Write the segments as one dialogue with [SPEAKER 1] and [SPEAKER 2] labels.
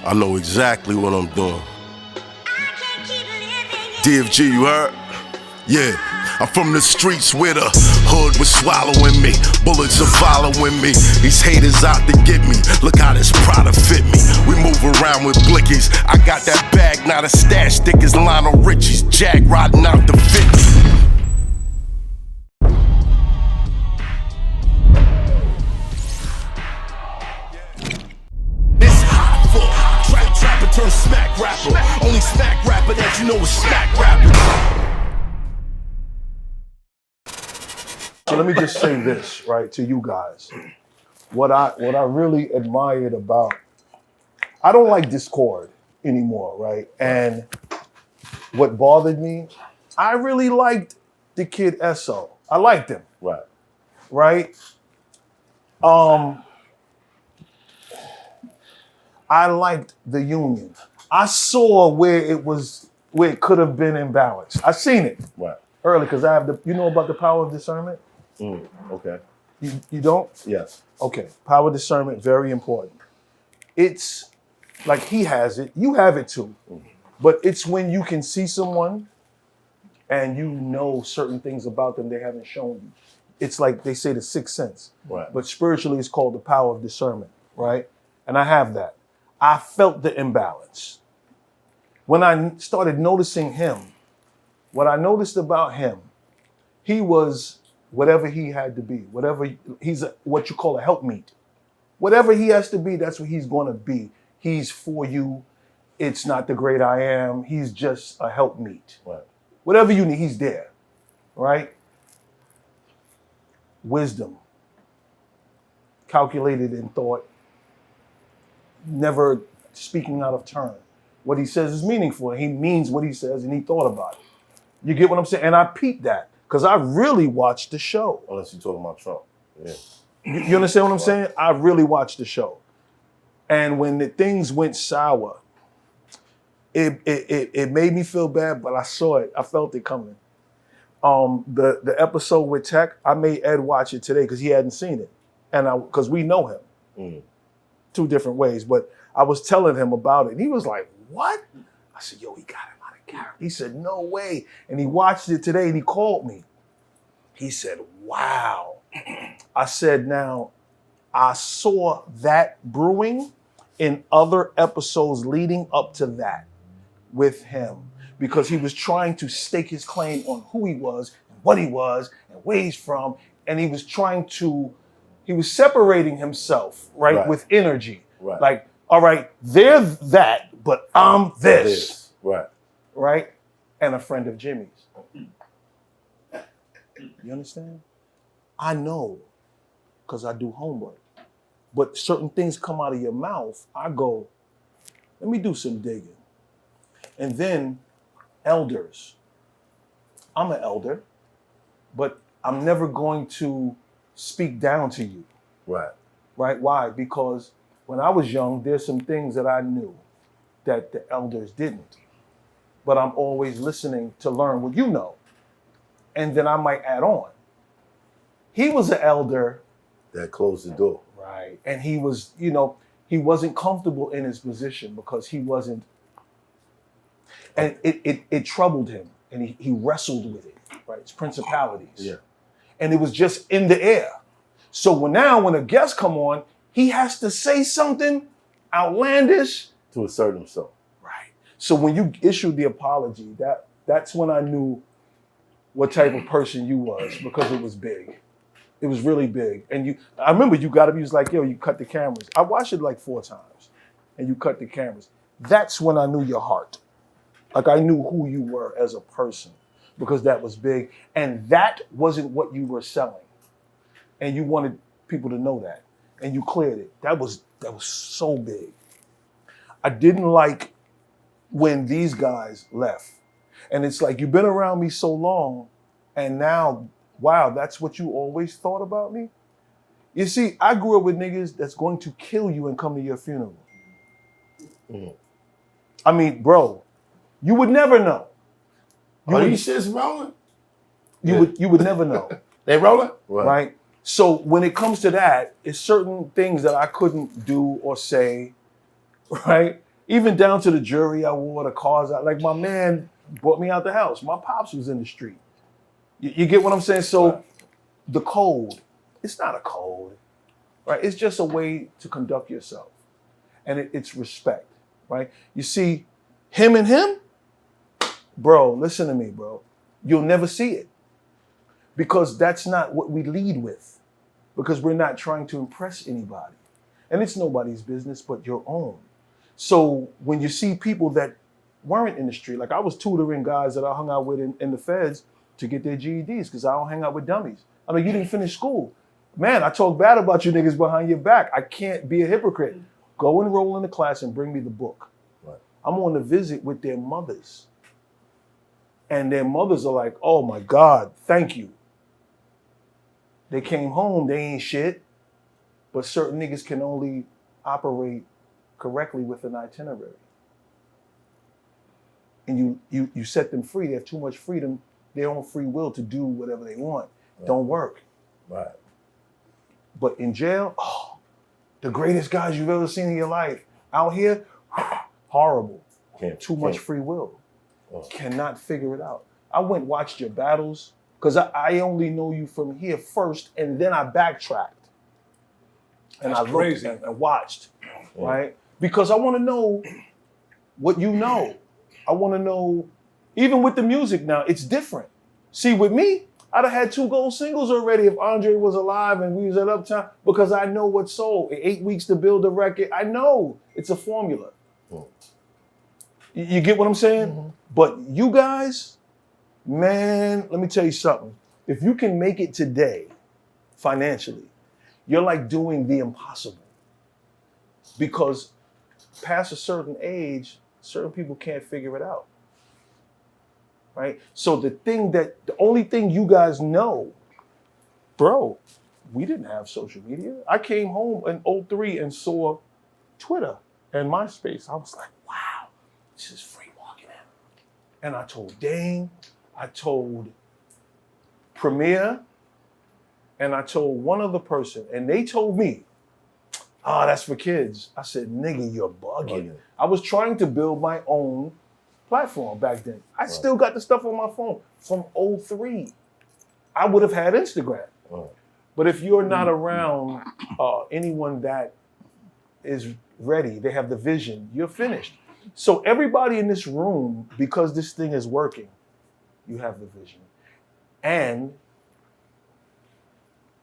[SPEAKER 1] I know exactly what I'm doing. DFG, you heard? Yeah, I'm from the streets where the hood was swallowing me. Bullets are following me. These haters out to get me. Look how this Prada fit me. We move around with blickies. I got that bag, not a stash. Thick as Lionel Richie's. Jack riding out the 50. Turn smack rapper. Only smack rapper that you know is smack rapper.
[SPEAKER 2] So let me just say this, right, to you guys. What I really admired about, I don't like discord anymore, right? And what bothered me, I really liked the kid Esso. I liked him.
[SPEAKER 1] Right.
[SPEAKER 2] Right? I liked the union. I saw where it could have been imbalanced. I seen it early because I have you know about the power of discernment?
[SPEAKER 1] Okay.
[SPEAKER 2] You don't?
[SPEAKER 1] Yes.
[SPEAKER 2] Okay. Power of discernment, very important. It's like he has it, you have it too. But it's when you can see someone and you know certain things about them they haven't shown you. It's like they say the sixth sense.
[SPEAKER 1] Right.
[SPEAKER 2] But spiritually it's called the power of discernment, right? And I have that. I felt the imbalance. When I started noticing him, what I noticed about him, he was whatever he had to be, he's what you call a helpmeet. Whatever he has to be, that's what he's gonna be. He's for you. It's not the great I am. He's just a helpmeet.
[SPEAKER 1] Right.
[SPEAKER 2] Whatever you need, he's there, right? Wisdom, calculated in thought, never speaking out of turn. What he says is meaningful. He means what he says and he thought about it. You get what I'm saying? And I peeped that because I really watched the show.
[SPEAKER 1] Unless you're talking about Trump. Yeah.
[SPEAKER 2] You understand what I'm saying? I really watched the show. And when the things went sour, it made me feel bad, but I saw it. I felt it coming. The episode with Tech, I made Ed watch it today because he hadn't seen it. And because we know him. Two different ways, but I was telling him about it and he was like, what? I said, yo, he got him out of character. He said, no way. And he watched it today and he called me. He said, wow. I said, now, I saw that brewing in other episodes leading up to that with him because he was trying to stake his claim on who he was and what he was and where he's from. And he was separating himself, right, with energy.
[SPEAKER 1] Right.
[SPEAKER 2] Like, all right, they're that, but I'm this.
[SPEAKER 1] Right.
[SPEAKER 2] Right? And a friend of Jimmy's. You understand? I know, because I do homework. But certain things come out of your mouth, I go, let me do some digging. And then elders. I'm an elder, but I'm never going to speak down to you.
[SPEAKER 1] Right.
[SPEAKER 2] Right? Why? Because when I was young, there's some things that I knew that the elders didn't. But I'm always listening to learn what you know. And then I might add on. He was an elder.
[SPEAKER 1] That closed the door.
[SPEAKER 2] Right. And he was, he wasn't comfortable in his position because he wasn't. And it troubled him. And he wrestled with it. Right? It's principalities.
[SPEAKER 1] Yeah. And
[SPEAKER 2] it was just in the air. So when a guest come on, he has to say something outlandish
[SPEAKER 1] to assert himself.
[SPEAKER 2] Right. So when you issued the apology, that's when I knew what type of person you was because it was big. It was really big. And I remember you was like, yo, you cut the cameras. I watched it like 4 times and you cut the cameras. That's when I knew your heart. Like I knew who you were as a person because that was big. And that wasn't what you were selling. And you wanted people to know that. And you cleared it. That was so big. I didn't like when these guys left. And it's like, you've been around me so long, and now, wow, that's what you always thought about me? You see, I grew up with niggas that's going to kill you and come to your funeral. I mean, bro, you would never know.
[SPEAKER 1] These shits rolling?
[SPEAKER 2] You would never know.
[SPEAKER 1] They rolling?
[SPEAKER 2] Right? So when it comes to that, it's certain things that I couldn't do or say, right? Even down to the jewelry I wore, the cars. Like my man brought me out the house. My pops was in the street. You get what I'm saying? So the code, it's not a code, right? It's just a way to conduct yourself. And it's respect, right? You see, him and him, bro, listen to me, bro. You'll never see it. Because that's not what we lead with. Because we're not trying to impress anybody. And it's nobody's business but your own. So when you see people that weren't in the street, like I was tutoring guys that I hung out with in the feds to get their GEDs because I don't hang out with dummies. I mean, you didn't finish school. Man, I talk bad about you niggas behind your back. I can't be a hypocrite. Go enroll in the class and bring me the book. Right. I'm on a visit with their mothers. And their mothers are like, oh my God, thank you. They came home, they ain't shit. But certain niggas can only operate correctly with an itinerary. And you set them free. They have too much freedom, their own free will to do whatever they want. Right. Don't work. Right. But in jail, oh, the greatest guys you've ever seen in your life. Out here, horrible. Too much free will. Oh. Cannot figure it out. I went watched your battles because I only know you from here first, and then I backtracked. And I looked and watched, right? Because I want to know what you know. I want to know, even with the music now, it's different. See, with me, I'd have had 2 gold singles already if Andre was alive and we was at Uptown, because I know what sold. 8 weeks to build a record. I know it's a formula. You get what I'm saying? Mm-hmm. But you guys, man, let me tell you something. If you can make it today financially, you're like doing the impossible. Because past a certain age, certain people can't figure it out. Right? So the only thing you guys know, bro, we didn't have social media. I came home in 2003 and saw Twitter and MySpace. I was like, wow, this is free walking in. And I told Dane, I told Premier, and I told one other person, and they told me, oh, that's for kids. I said, nigga, you're bugging. I was trying to build my own platform back then. I still got the stuff on my phone from 2003. I would have had Instagram. But if you're not around anyone that is ready, they have the vision, you're finished. So everybody in this room, because this thing is working, you have the vision. And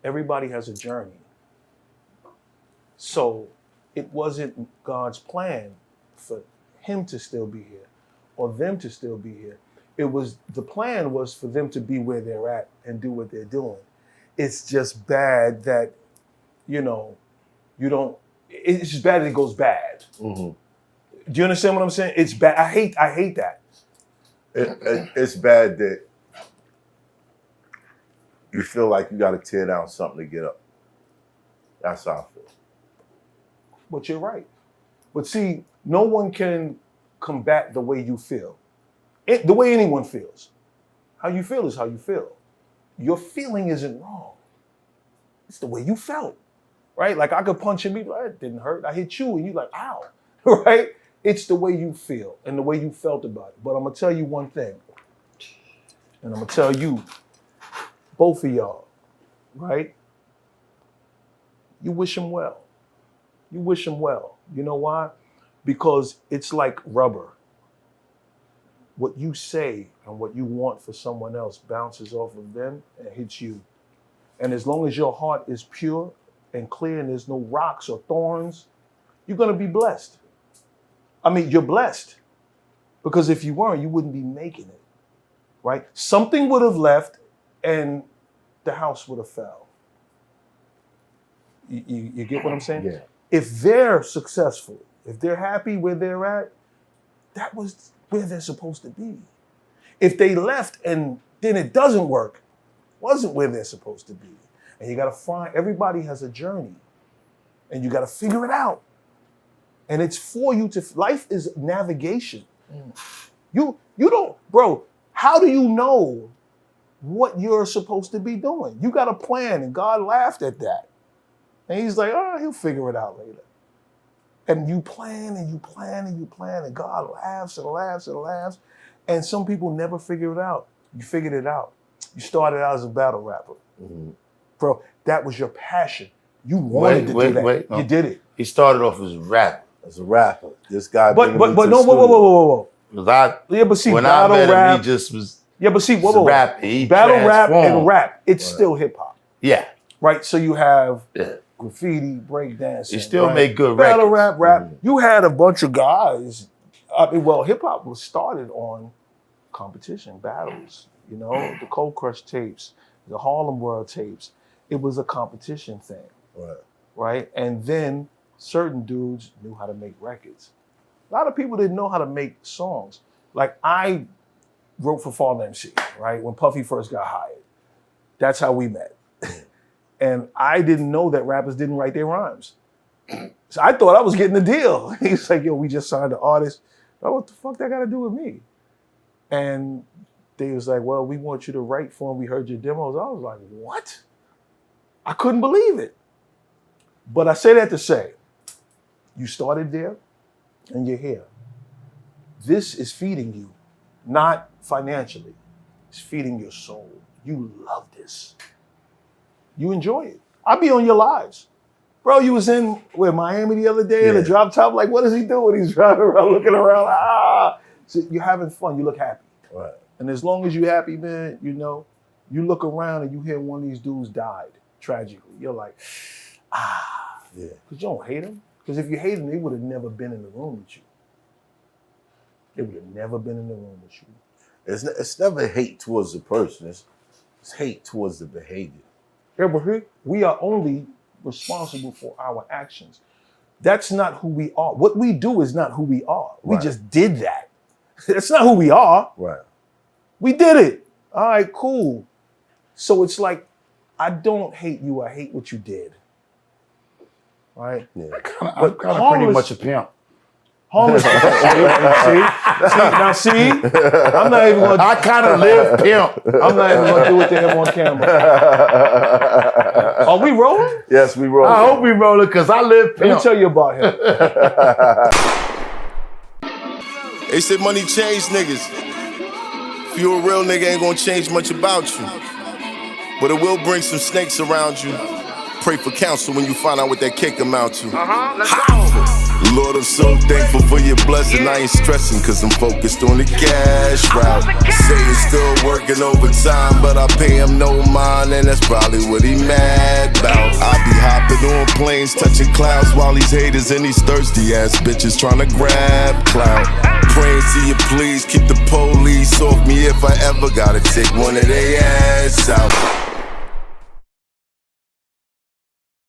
[SPEAKER 2] everybody has a journey. So it wasn't God's plan for him to still be here or them to still be here. The plan was for them to be where they're at and do what they're doing. It's just bad that, it's just bad that it goes bad. Mm-hmm. Do you understand what I'm saying? It's bad. I hate that.
[SPEAKER 3] It's bad that you feel like you got to tear down something to get up. That's how I feel.
[SPEAKER 2] But you're right. But see, no one can combat the way you feel. The way anyone feels. How you feel is how you feel. Your feeling isn't wrong. It's the way you felt, right? Like I could punch him, be like, it didn't hurt. I hit you and you like, ow, right? It's the way you feel and the way you felt about it. But I'm gonna tell you one thing, and I'm gonna tell you, both of y'all, right? You wish him well. You wish him well. You know why? Because it's like rubber. What you say and what you want for someone else bounces off of them and hits you. And as long as your heart is pure and clear and there's no rocks or thorns, you're gonna be blessed. I mean, you're blessed. Because if you weren't, you wouldn't be making it, right? Something would have left and the house would have fell. You get what I'm saying?
[SPEAKER 3] Yeah.
[SPEAKER 2] If they're successful, if they're happy where they're at, that was where they're supposed to be. If they left and then it doesn't work, wasn't where they're supposed to be. And you gotta find, everybody has a journey and you gotta figure it out. And it's for you to, life is navigation. You don't, bro, how do you know what you're supposed to be doing? You got a plan and God laughed at that. And he's like, oh, he'll figure it out later. And you plan and you plan and you plan, and God laughs and laughs and laughs. And some people never figure it out. You figured it out. You started out as a battle rapper. Bro, that was your passion. You wanted to do that.
[SPEAKER 4] No.
[SPEAKER 2] You did it.
[SPEAKER 4] He started off as a rapper.
[SPEAKER 3] As a rapper. This guy
[SPEAKER 2] But no, whoa. Yeah, but see,
[SPEAKER 4] when
[SPEAKER 2] battle
[SPEAKER 4] I met
[SPEAKER 2] rap.
[SPEAKER 4] him, he just was
[SPEAKER 2] Yeah, but see, whoa.
[SPEAKER 4] rap. He
[SPEAKER 2] Battle rap and
[SPEAKER 4] transformed.
[SPEAKER 2] rap, it's still hip hop.
[SPEAKER 4] Yeah.
[SPEAKER 2] Right? So you have
[SPEAKER 4] Yeah.
[SPEAKER 2] graffiti, breakdancing.
[SPEAKER 4] He still
[SPEAKER 2] right?
[SPEAKER 4] made good
[SPEAKER 2] battle
[SPEAKER 4] records.
[SPEAKER 2] rap. You had a bunch of guys. Well, hip hop was started on competition, battles. You know, the Cold Crush tapes, the Harlem World tapes. It was a competition thing. Right? And then certain dudes knew how to make records. A lot of people didn't know how to make songs. Like I wrote for Fall MC, right? When Puffy first got hired. That's how we met. And I didn't know that rappers didn't write their rhymes. So I thought I was getting the deal. He's like, yo, we just signed an artist. Oh, what the fuck that got to do with me? And they was like, well, we want you to write for him. We heard your demos. I was like, what? I couldn't believe it. But I say that to say, you started there and you're here. This is feeding you, not financially. It's feeding your soul. You love this. You enjoy it. I'll be on your lives. Bro, you was in Miami the other day in a drop top. Like, what is he doing? He's driving around, looking around. So you're having fun. You look happy.
[SPEAKER 3] Right.
[SPEAKER 2] And as long as you're happy, man, you know, you look around and you hear one of these dudes died tragically. You're like,
[SPEAKER 3] Yeah.
[SPEAKER 2] Because you don't hate him. Because if you hate him, they would have never been in the room with you. They would have never been in the room with you.
[SPEAKER 3] It's never hate towards the person. It's hate towards the behavior.
[SPEAKER 2] Yeah, but we are only responsible for our actions. That's not who we are. What we do is not who we are. We just did that. That's not who we are.
[SPEAKER 3] Right.
[SPEAKER 2] We did it. All right, cool. So it's like, I don't hate you. I hate what you did. Right?
[SPEAKER 3] Yeah.
[SPEAKER 4] I'm kind of pretty much a pimp.
[SPEAKER 2] Homeless. See? I'm not even going to.
[SPEAKER 4] I kind of live pimp.
[SPEAKER 2] I'm not even going to do it to him on camera. Are we rolling?
[SPEAKER 3] Yes, we roll.
[SPEAKER 4] I hope we rolling because I live pimp.
[SPEAKER 2] Let me tell you about him.
[SPEAKER 1] They said money change niggas. If you a real nigga, ain't gonna change much about you. But it will bring some snakes around you. Pray for counsel when you find out what that kick amount to.
[SPEAKER 5] Let's go.
[SPEAKER 1] Lord, I'm so thankful for your blessing. I ain't stressing cause I'm focused on the cash route. Satan's still working overtime, but I pay him no mind, and that's probably what he mad about. I be hopping on planes, touching clouds while these haters and these thirsty ass bitches trying to grab clout. Praying to you please keep the police off me if I ever gotta take one of their ass out.